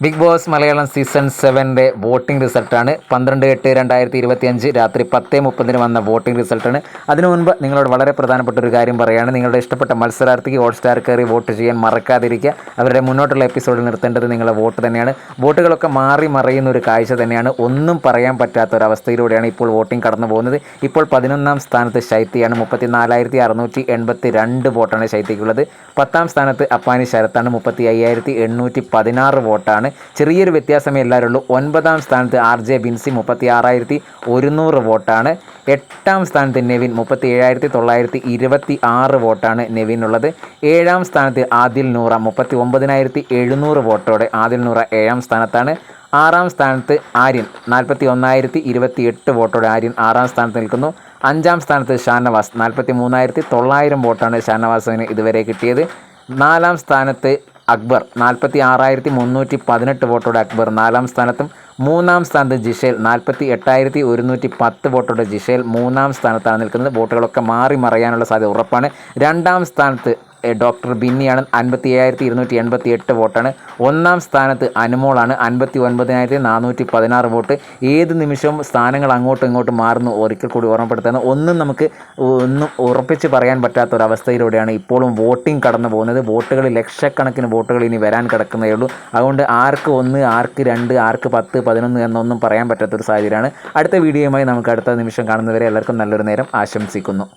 Big Boss Malayalam season 7 voting റിസൾട്ടാണ് 12/8/2025 രാത്രി 10:30 വന്ന വോട്ടിംഗ് റിസൾട്ടാണ്. അതിനു മുൻപ് നിങ്ങളോട് വളരെ പ്രധാനപ്പെട്ട ഒരു കാര്യം പറയുകയാണ്. നിങ്ങളുടെ ഇഷ്ടപ്പെട്ട മത്സരാർത്ഥിക്ക് ഹോട്ട്സ്റ്റാർ കയറി വോട്ട് ചെയ്യാൻ മറക്കാതിരിക്കുക. അവരുടെ മുന്നോട്ടുള്ള എപ്പിസോഡിൽ നിർത്തേണ്ടത് നിങ്ങളുടെ വോട്ട് തന്നെയാണ്. വോട്ടുകളൊക്കെ മാറി മറയുന്ന ഒരു കാഴ്ച തന്നെയാണ്. ഒന്നും പറയാൻ പറ്റാത്ത ഒരവസ്ഥയിലൂടെയാണ് ഇപ്പോൾ വോട്ടിംഗ് കടന്നു പോകുന്നത്. ഇപ്പോൾ 11ാം സ്ഥാനത്ത് ശൈത്യയാണ്. 34,682 വോട്ടാണ് ശൈത്യക്കുള്ളത്. 10ാം സ്ഥാനത്ത് അപ്പാനി ശരത്താണ്. 35,816 വോട്ടാണ്. ചെറിയൊരു വ്യത്യാസമേ എല്ലാവരുള്ളൂ. 9ാം സ്ഥാനത്ത് RJ ബിൻസി 36,100 വോട്ടാണ്. 8ാം സ്ഥാനത്ത് നെവിൻ 37,926 വോട്ടാണ് നെവിനുള്ളത്. 7ാം സ്ഥാനത്ത് ആദിൽ നൂറ 39,700 വോട്ടോടെ ആദിൽ നൂറ 7ാം സ്ഥാനത്താണ്. 6ാം സ്ഥാനത്ത് ആര്യൻ 41,028 വോട്ടോടെ ആര്യൻ 6ാം സ്ഥാനത്ത് നിൽക്കുന്നു. 5ാം സ്ഥാനത്ത് ഷാനവാസ് 43,900 വോട്ടാണ് ഷാനവാസിന് ഇതുവരെ കിട്ടിയത്. 4ാം സ്ഥാനത്ത് അക്ബർ 46,318 വോട്ടോടെ അക്ബർ 4ാം സ്ഥാനത്തും. 3ാം സ്ഥാനത്ത് ജിഷേൽ 48,110 വോട്ടോടെ ജിഷേൽ 3ാം സ്ഥാനത്താണ് നിൽക്കുന്നത്. വോട്ടുകളൊക്കെ മാറി മറയാനുള്ള സാധ്യത ഉറപ്പാണ്. 2ാം സ്ഥാനത്ത് ഡോക്ടർ ബിന്നിയാണ്. 57,288 വോട്ടാണ്. 1ാം സ്ഥാനത്ത് അനുമോളാണ്. 59,416 വോട്ട്. ഏത് നിമിഷവും സ്ഥാനങ്ങൾ അങ്ങോട്ടും ഇങ്ങോട്ടും മാറുന്നു. ഒരിക്കൽ കൂടി ഓർമ്മപ്പെടുത്തുന്നത് ഒന്നും ഉറപ്പിച്ച് പറയാൻ പറ്റാത്തൊരവസ്ഥയിലൂടെയാണ് ഇപ്പോഴും വോട്ടിംഗ് കടന്നു പോകുന്നത്. വോട്ടുകൾ ലക്ഷക്കണക്കിന് വോട്ടുകൾ ഇനി വരാൻ കിടക്കുന്നേ ഉള്ളൂ. അതുകൊണ്ട് ആർക്ക് 1, ആർക്ക് 2, ആർക്ക് 10, 11 എന്നൊന്നും പറയാൻ പറ്റാത്തൊരു സാഹചര്യമാണ്. അടുത്ത വീഡിയോയുമായി നമുക്ക് അടുത്ത നിമിഷം കാണുന്നവരെ എല്ലാവർക്കും നല്ലൊരു നേരം ആശംസിക്കുന്നു.